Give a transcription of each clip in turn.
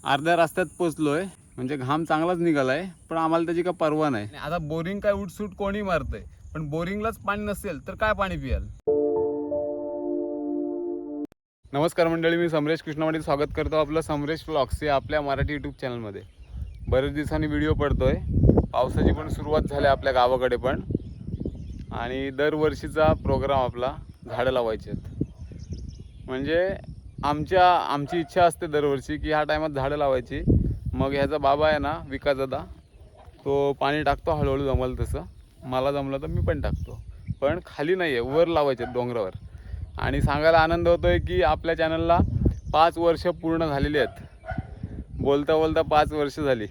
अर्ध्या रस्त्यात पोचलोय, म्हणजे घाम चांगलाच निघालाय, पण आम्हाला त्याची काय पर्वा नाही. आता बोरिंग काय उठसूट कोणी मारतंय, पण बोरिंगलाच पाणी नसेल तर काय पाणी पियाल. नमस्कार मंडळी, मी समरेश कृष्णवाडी स्वागत करतो आपलं समरेश व्लॉग्स या आपल्या मराठी यूट्यूब चॅनलमध्ये. बरेच दिवसांनी व्हिडिओ पडतोय. पावसाची पण सुरुवात झाली आपल्या गावाकडे पण, आणि दरवर्षीचा प्रोग्राम आपला झाडं लावायचे आहेत. म्हणजे आमची इच्छा असते दरवर्षी की ह्या टायमात झाडं लावायची. मग ह्याचा बाबा आहे ना, विकास दादा, तो पाणी टाकतो हळूहळू जमलं तसं. मला जमलं तर मी पण टाकतो, पण खाली नाही आहे, वर लावायचे डोंगरावर. आणि सांगायला आनंद होतो आहे की आपल्या चॅनलला 5 वर्ष पूर्ण झालेली आहेत. बोलता बोलता 5 वर्ष झाली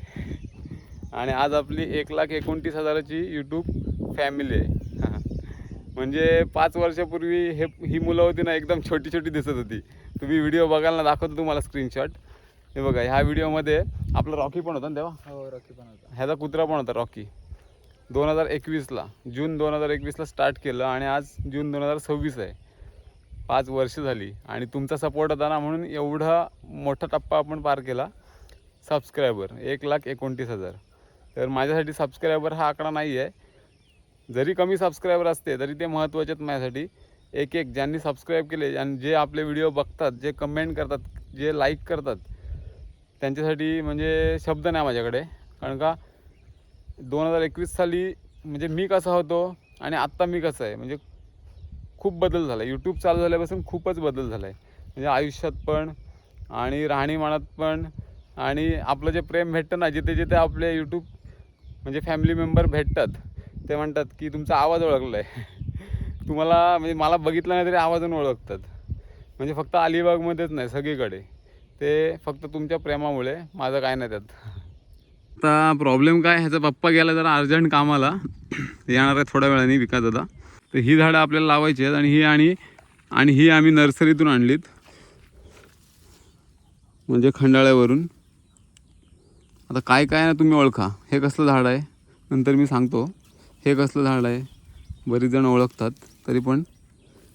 आणि आज आपली 1,29,000ची यूट्यूब फॅमिली आहे. म्हणजे 5 वर्षापूर्वी ही मुलं होती ना, एकदम छोटी छोटी दिसत होती. तुम्ही व्हिडिओ बघायला दाखवतो तुम्हाला स्क्रीनशॉट. हे बघा, ह्या व्हिडिओमध्ये आपला रॉकी पण होता ना तेव्हा. हो, रॉकी पण होता. ह्याचा कुत्रा पण होता रॉकी. 2021ला, जून 2021ला स्टार्ट केलं आणि आज जून 2026 आहे. 5 वर्ष झाली आणि तुमचा सपोर्ट होता ना, म्हणून एवढा मोठा टप्पा आपण पार केला. सबस्क्रायबर 1,29,000. तर माझ्यासाठी सबस्क्रायबर हा आकडा नाही आहे. जरी कमी सबस्क्रायबर असते तरी ते महत्त्वाचे आहेत माझ्यासाठी. एक ज्यांनी सबस्क्राईब केले आणि जे आपले व्हिडिओ बघतात, जे कमेंट करतात, जे लाईक करतात, त्यांच्यासाठी म्हणजे शब्द नाही माझ्याकडे. कारण का 2021 साली म्हणजे मी कसा होतो आणि आत्ता मी कसं आहे, म्हणजे खूप बदल झाला आहे. यूट्यूब चालू झाल्यापासून खूपच बदल झाला आहे. म्हणजे आयुष्यात पण आणि राहणीमानात पण. आणि आपलं जे प्रेम भेटतं ना, जिथे जिथे आपले यूट्यूब म्हणजे फॅमिली मेंबर भेटतात, ते म्हणतात की तुमचा आवाज ओळखला आहे. तुम्हाला म्हणजे मला बघितलं नाही तरी आवाजाने ओळखतात. म्हणजे फक्त अलिबागमध्येच नाही, सगळीकडे. ते फक्त तुमच्या प्रेमामुळे, माझं काय नाही त्यात. आता प्रॉब्लेम काय, ह्याचा पप्पा गेला जरा अर्जंट कामाला, येणार आहे थोड्या वेळाने विकास दादा. तर ही झाडं आपल्याला लावायची आहेत आणि ही आम्ही नर्सरीतून आणलीत, म्हणजे खंडाळ्यावरून. आता काय काय ना तुम्ही ओळखा. हे कसलं झाड आहे नंतर मी सांगतो. हे कसलं झाड आहे बरीच जण ओळखतात, तरी पण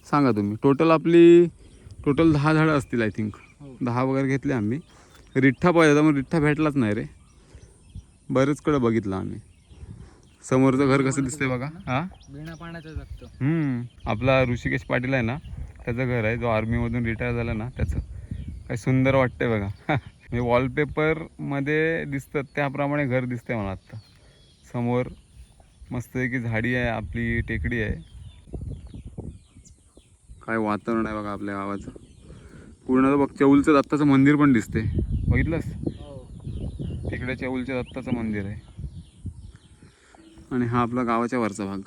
सांगा तुम्ही. टोटल 10 झाडं असतील आय थिंक. 10 वगैरे घेतले आम्ही. रिठ्ठा पाहिजे होता, मग रिठ्ठा भेटलाच नाही रे. बरेचकडं बघितलं आम्ही. समोरचं घर कसं दिसतंय बघा. हां, बिना पाण्याचं जगतो. आपला ऋषिकेश पाटील आहे ना, त्याचं घर आहे, जो आर्मीमधून रिटायर झाला ना, त्याचं. काय सुंदर वाटतंय बघा. म्हणजे वॉलपेपरमध्ये दिसतं त्याप्रमाणे घर दिसतंय मला आत्ता. समोर मस्त आहे की झाडी आहे, आपली टेकडी आहे. काय वातावरण आहे बघा आपल्या गावाचं. पूर्ण बघ, चौलचं दत्ताचं मंदिर पण दिसते, बघितलंस. तिकडे चौलच्या दत्ताचं मंदिर आहे. आणि हा आपला गावाच्या वरचा भाग.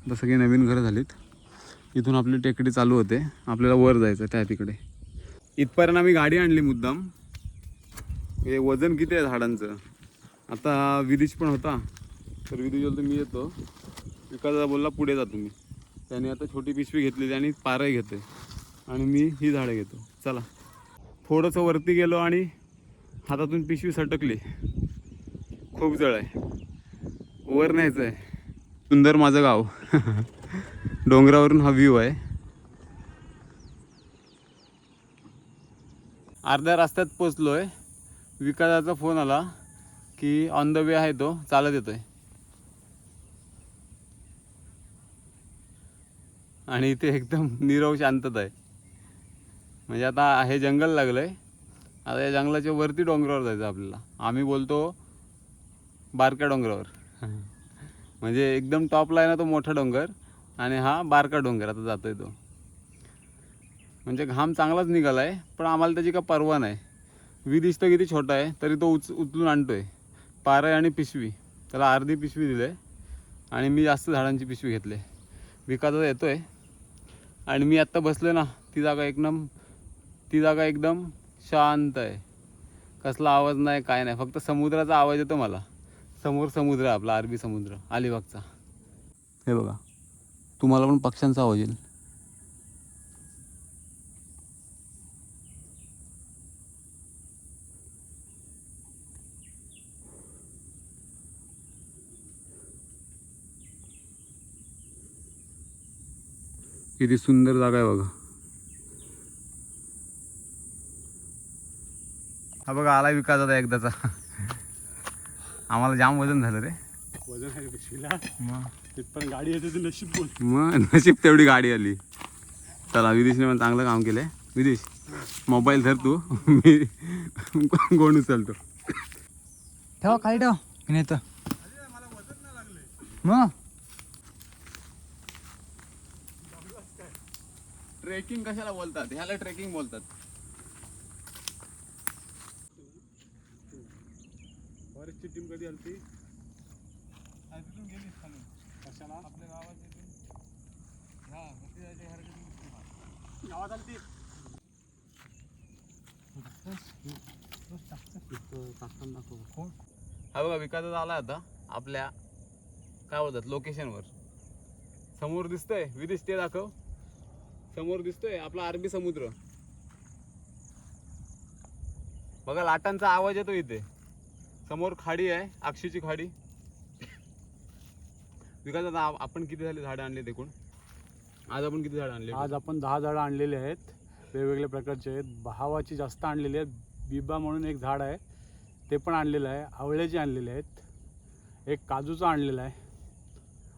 आता सगळी नवीन घरं झालीत. इथून आपली टेकडी चालू होते. आपल्याला वर जायचं त्या तिकडे. इथपर्यंत आम्ही गाडी आणली मुद्दाम. हे वजन किती आहे झाडांचं. आता विदेश पण होता, तर विदेश बोलतो मी येतो. विकासदा बोलला पुढे जा तुम्ही. त्याने आता छोटी पिशवी घेतलेली आणि पारही घेते, आणि मी ही झाडं घेतो. चला. थोडंसं वरती गेलो आणि हातातून पिशवी सटकली. खूप जळ आहे, वर न्यायचं आहे. सुंदर माझं गाव. डोंगरावरून हा व्ह्यू आहे. अर्ध्या रस्त्यात पोचलोय. विकासाचा फोन आला की ऑन द वे आहे, तो चालत येतोय. आणि इथे एकदम नीरव शांतता आहे. म्हणजे आता हे जंगल लागलंय. आता या जंगलाच्या वरती डोंगरावर जायचं आपल्याला. आम्ही बोलतो बारक्या डोंगरावर. म्हणजे एकदम टॉपला आहे ना तो मोठा डोंगर, आणि हा बारका डोंगर आता जातोय तो. म्हणजे घाम चांगलाच निघाला आहे, पण आम्हाला त्याची काय पर्वा नाही. दिसतं किती छोटा आहे तरी तो उचलून आणतोय. पारं आणि पिशवी, त्याला अर्धी पिशवी दिली आहे, आणि मी जास्त झाडांची पिशवी घेतली. विकासच येतोय आणि मी आत्ता बसलो ना, ती जागा एकदम शांत आहे. कसला आवाज नाही, काय नाही, फक्त समुद्राचा आवाज येतो मला. समोर समुद्र आहे आपला, अरबी समुद्र अलिबागचा. हे बघा, तुम्हाला पण पक्ष्यांचा आवाज येईल. किती सुंदर जागा आहे बघा. हा बघा आला विकास आता एकदाचा. आम्हाला जाम वजन झालं रे. वजन आहे पिशवीला. मग पण गाडी येते ते नशीब बोल. मग नशीब तेवढी गाडी आली. चला विदेशने पण चांगलं काम केलंय. विदेश मोबाईल धर तू, मी गोंड उचलतो. ठेवा खाली ठेव मी नेतो मग. ट्रेकिंग कशाला बोलतात? ह्याला ट्रेकिंग बोलतात. फॉरेस्टची टीम कधी आलती? तिथून गेलीस खालून कशाला? आपल्या गावात गावात आलती. हा बघा विकासच आला आता आपल्या काय बोलतात लोकेशनवर. समोर दिसतंय विदेश, ते दाखव. समोर दिसतोय आपला अरबी समुद्र. बघा लाटांचा आवाज येतो इथे. समोर खाडी आहे, अक्षीची खाडी. विकास आता आपण किती झाले झाडं आणले एकूण? आज आपण किती झाडं आणले? आज आपण 10 झाडं आणलेली आहेत, वेगवेगळ्या प्रकारचे आहेत. बहावाची जास्त आणलेली आहेत. बिबा म्हणून एक झाड आहे ते पण आणलेलं आहे. आवळ्याची आणलेले आहेत. एक काजूचं आणलेलं आहे.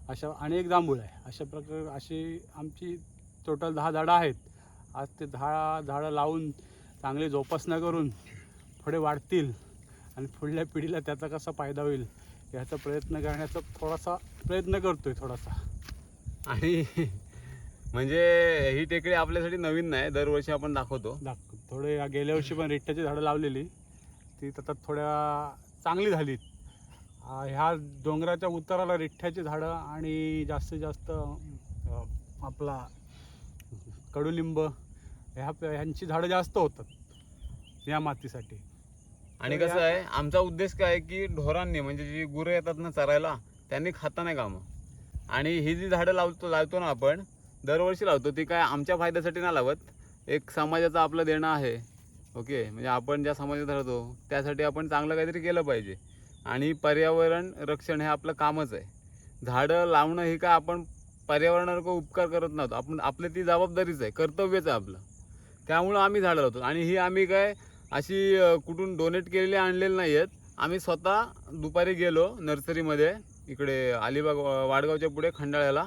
अशा अनेक जांभूळ आहे. अशा प्रकार अशी आमची टोटल 10 झाडं आहेत. आज ते 10 झाडं लावून चांगली जोपासना करून पुढे वाढतील आणि पुढल्या पिढीला त्याचा कसा फायदा होईल याचा प्रयत्न करण्याचा प्रयत्न करतोय थोडासा. आणि म्हणजे ही टेकडी आपल्यासाठी नवीन नाही, दरवर्षी आपण दाखवतो. थोडे गेल्या वर्षी पण रिठ्ठ्याची झाडं लावलेली, ती आता थोड्या चांगली झालीत. ह्या डोंगराच्या उताराला रिठ्ठ्याची झाडं आणि जास्तीत जास्त आपला कडुलिंब ह्यांची झाडं जास्त होतात या मातीसाठी. आणि कसं आहे आमचा उद्देश काय आहे की ढोरांनी म्हणजे जी गुरं येतात ना चरायला, त्यांनी खाता नाही कामं. आणि ही जी झाडं लावतो ना आपण दरवर्षी लावतो, ती काय आमच्या फायद्यासाठी नाही लावत. एक समाजाचं आपलं देणं आहे. ओके, म्हणजे आपण ज्या समाजात राहतो त्यासाठी आपण चांगलं काहीतरी केलं पाहिजे. आणि पर्यावरण रक्षण हे आपलं कामच आहे. झाडं लावणं ही काय आपण पर्यावरणावर उपकार करत नव्हतो, आपण आपली ती जबाबदारीच आहे, कर्तव्यच आहे आपलं. त्यामुळं आम्ही झाडं लावतो. आणि ही आम्ही काय अशी कुठून डोनेट केलेली आणलेली नाही आहेत. आम्ही स्वतः दुपारी गेलो नर्सरीमध्ये, इकडे अलिबाग वाडगावच्या पुढे खंडाळ्याला,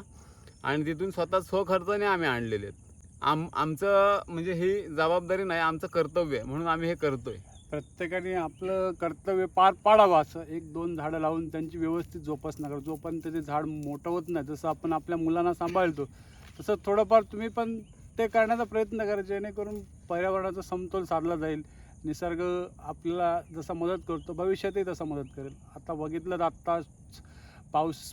आणि तिथून स्वतः स्वखर्चाने आम्ही आणलेले आहेत. आमचं म्हणजे ही जबाबदारी नाही, आमचं कर्तव्य आहे, म्हणून आम्ही हे करतोय. प्रत्येकाने आपलं कर्तव्य पार पाडावं. असं 1-2 झाडं लावून त्यांची व्यवस्थित जोपासना करा. जोपर्यंत ते झाड मोठं होत नाही, जसं आपण आपल्या मुलांना सांभाळतो तसं थोडंफार तुम्ही पण ते करण्याचा प्रयत्न करा, जेणेकरून पर्यावरणाचा समतोल साधला जाईल. निसर्ग आपल्याला जसा मदत करतो भविष्यातही तसा मदत करेल. आता बघितलं तर आत्ता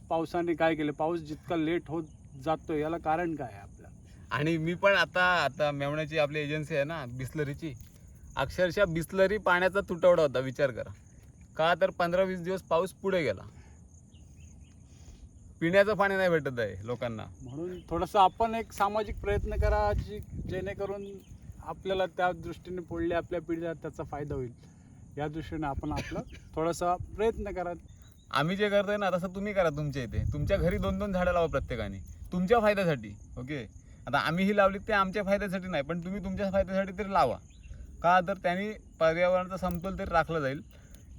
पावसाने काय केलं, पाऊस जितका लेट होत जातो याला कारण काय आहे आपलं. आणि मी पण आता मेवण्याची आपली एजन्सी आहे ना बिस्लरीची, अक्षरशः बिस्लरी पाण्याचा तुटवडा होता. विचार करा. का तर 15-20 दिवस पाऊस पुढे गेला, पिण्याचं पाणी नाही भेटत आहे लोकांना. म्हणून थोडंसं आपण एक सामाजिक प्रयत्न करा जेणेकरून आपल्याला त्या दृष्टीने पुढल्या आपल्या पिढीला त्याचा फायदा होईल. या दृष्टीने आपण आपलं थोडासा प्रयत्न करा. आम्ही जे करतोय ना तसं तुम्ही करा. तुमच्या इथे तुमच्या घरी 2-2 झाडं लावा प्रत्येकाने, तुमच्या फायद्यासाठी. ओके, आता आम्ही ही लावली ते आमच्या फायद्यासाठी नाही, पण तुम्ही तुमच्या फायद्यासाठी तरी लावा. का तर त्यांनी पर्यावरणाचा समतोल तरी राखला जाईल.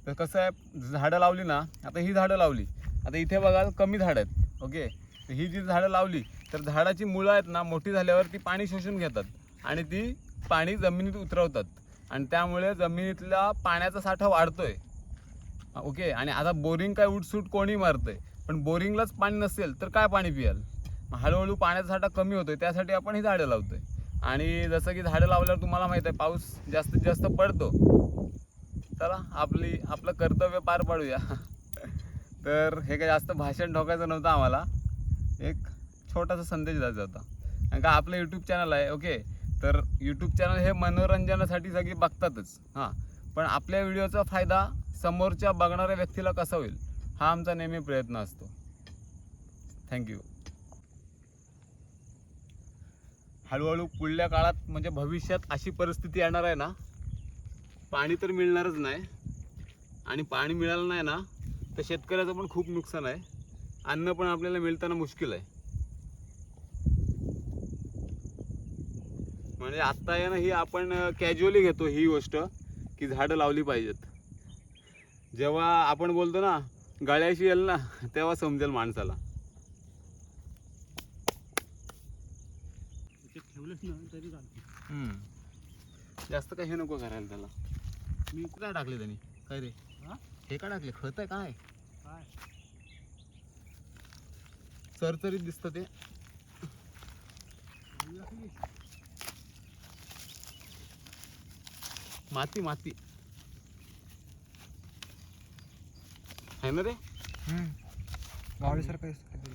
तर कसं आहे, झाडं लावली ना, आता ही झाडं लावली, आता इथे बघाल कमी झाडं आहेत. ओके, तर ही जी झाडं लावली तर झाडाची मुळं आहेत ना, मोठी झाल्यावर ती पाणी शोषून घेतात आणि ती पाणी जमिनीत उतरवतात, आणि त्यामुळे जमिनीतला पाण्याचा साठा वाढतोय. ओके, आणि आता बोरिंग काय उठसूट कोणी मारतंय, पण बोरिंगलाच पाणी नसेल तर काय पाणी पियाल. हळूहळू पाण्याचा साठा कमी होतोय, त्यासाठी आपण ही झाडं लावतोय. आणि जसं की झाडं लावल्यावर तुम्हाला माहित आहे पाऊस जास्तीत जास्त पडतो. चला आपलं कर्तव्य पार पाडूया. तर हे काय जास्त भाषण ठोकायचं नव्हतं आम्हाला, एक छोटासा संदेश द्यायचा होता. कारण का आपलं यूट्यूब चॅनल आहे. ओके, तर यूट्यूब चॅनल हे मनोरंजनासाठी सगळी बघतातच, हां, पण आपल्या व्हिडिओचा फायदा समोरच्या बघणाऱ्या व्यक्तीला कसा होईल हा आमचा नेहमी प्रयत्न असतो. थँक्यू. हळूहळू पुढल्या काळात म्हणजे भविष्यात अशी परिस्थिती येणार आहे ना, पाणी तर मिळणारच नाही, आणि पाणी मिळालं नाही ना तर शेतकऱ्याचं पण खूप नुकसान आहे. अन्न पण आपल्याला मिळताना मुश्किल आहे. म्हणजे आत्ता आहे ना, ही आपण कॅज्युअली घेतो ही गोष्ट, की झाडं लावली पाहिजेत. जेव्हा आपण बोलतो ना गळ्याशी येईल ना तेव्हा समजेल माणसाला. ठेवलेच ना तरी चालतं. जास्त काही हे नको करायला त्याला. मी काय टाकले त्यांनी काय रे हे काय टाकले खत आहे काय काय चरचरीत दिसतं ते. माती माती आहे ना रे. गावडीसारखं दिसतं काहीतरी.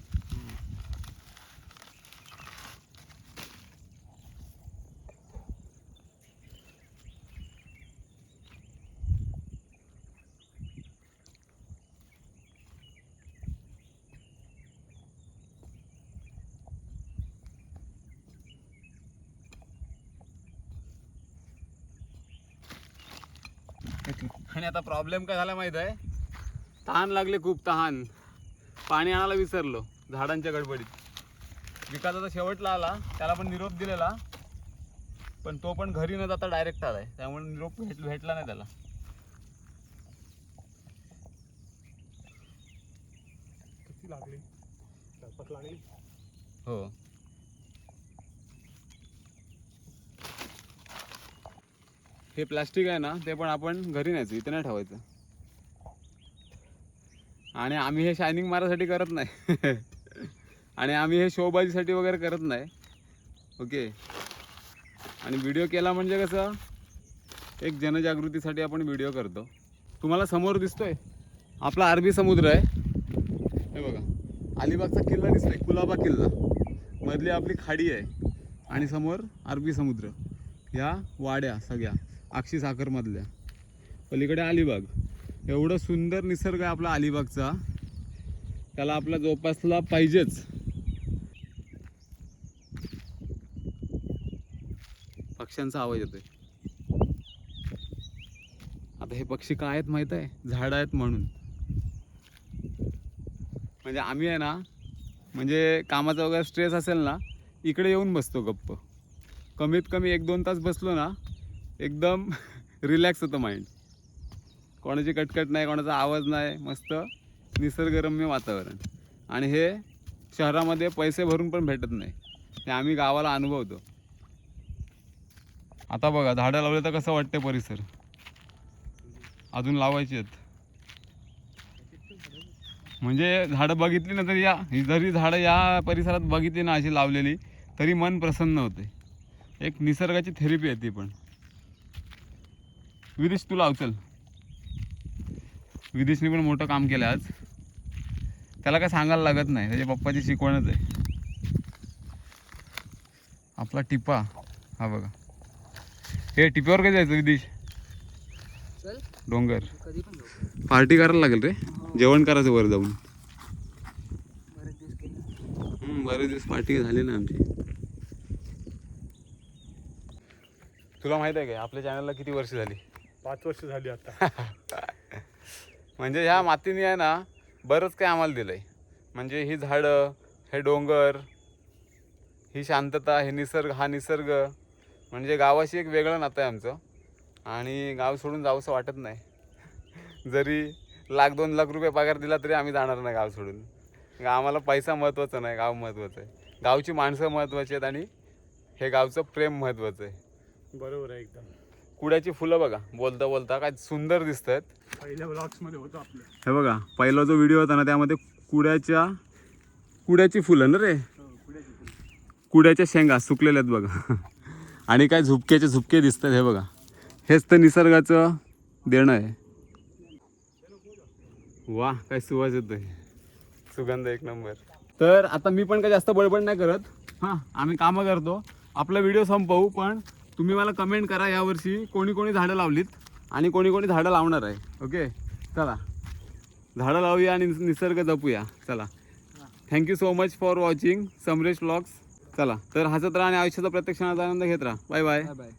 आणि आता प्रॉब्लेम काय झाला माहित आहे. तहान लागले खूप तहान. पाणी आणायला विसरलो झाडांच्या गडबडीत. विकास आता शेवटला आला त्याला पण निरोप दिलेला पण तो पण घरी न जाता डायरेक्ट आलाय त्यामुळे निरोप भेटला नाही त्याला. किती लागली झडपट लागली. हो हे प्लास्टिक आहे ना ते पण आपण घरी न्यायचं इथे नाही ठेवायचं. आणि आम्ही हे शायनिंग मारायसाठी करत नाही आणि आम्ही हे शोबाजीसाठी वगैरे करत नाही. ओके. आणि व्हिडिओ केला म्हणजे कसं एक जनजागृतीसाठी आपण व्हिडिओ करतो. तुम्हाला समोर दिसतोय आपला अरबी समुद्र आहे. हे बघा अलिबागचा किल्ला दिसतोय कुलाबा किल्ला. मधली आपली खाडी आहे आणि समोर अरबी समुद्र. ह्या वाड्या सगळ्या अक्षी साखरमधल्या. पलीकडे अलिबाग. एवढं सुंदर निसर्ग आहे आपला अलिबागचा. त्याला आपला जोपासला पाहिजेच. पक्ष्यांचा आवाज येतोय. आता हे पक्षी काय आहेत माहित आहे झाड आहेत म्हणून. म्हणजे आम्ही आहे ना म्हणजे कामाचा वगैरे स्ट्रेस असेल ना इकडे येऊन बसतो गप्प. कमीत कमी 1-2 तास बसलो ना एकदम रिलॅक्स होतं माइंड. कोणाची कटकट नाही कोणाचा आवाज नाही मस्त निसर्गरम्य वातावरण. आणि हे शहरामध्ये पैसे भरून पण भेटत नाही. हे आम्ही गावाला अनुभवतो. आता बघा झाडं लावले तर कसं वाटतं परिसर. अजून लावायची आहेत. म्हणजे झाडं बघितली ना तरी जरी झाडं या परिसरात बघितली ना अशी लावलेली तरी मन प्रसन्न होते. एक निसर्गाची थेरपी आहे ती पण. विदेश तू लाव चल. विदेशने पण मोठं काम केलं आज. त्याला काय सांगायला लागत नाही त्याच्या पप्पाची शिकवणच आहे. आपला टिपा हा बघा. हे टिप्यावर काय जायचं विदेश डोंगर. पार्टी करायला लागेल रे. जेवण करायचं वर जाऊन. बरेच दिवस पार्टी झाली ना आमची. तुला माहित आहे का आपल्या चॅनलला किती वर्ष झाली. 5 वर्ष झाली आता. म्हणजे ह्या मातीने आहे ना बरंच काय आम्हाला दिलंय. म्हणजे ही झाडं हे डोंगर ही शांतता हे निसर्ग हा निसर्ग म्हणजे गावाशी एक वेगळं नातं आहे आमचं. आणि गाव सोडून जावंसं वाटत नाही. जरी 1-2 लाख रुपये पगार दिला तरी आम्ही जाणार नाही गाव सोडून. आम्हाला पैसा महत्त्वाचा नाही गाव महत्त्वाचं आहे. गावची माणसं महत्त्वाची आहेत आणि हे गावचं प्रेम महत्त्वाचं आहे. बरोबर आहे एकदम. कुड्याची फुलं बघा बोलता बोलता काय सुंदर दिसत आहेत. पहिल्या ब्लॉग्समध्ये होतो आपलं. हे बघा पहिला जो व्हिडिओ होता ना त्यामध्ये कुड्याची फुलं ना रे. कुड्याच्या शेंगा सुकलेल्या आहेत बघा. आणि काय झुपके दिसतात. हे बघा हेच तर निसर्गाचं देणं आहे. वा काय सुवास येतोय. सुगंध एक नंबर. तर आता मी पण काय जास्त बडबड नाही करत. हां आम्ही कामं करतो. आपला व्हिडिओ संपवू पण तुम्ही मला कमेंट करा यावर्षी कोणी झाडं लावलीत आणि कोणी झाडं लावणार आहे. ओके चला झाडं लावूया आणि निसर्ग जपूया. चला thank you so much for watching Samresh vlogs. चला तर हसत राहा आणि आयुष्याचा प्रत्येक क्षणाचा आनंद घेत राहा. Bye bye. Bye bye.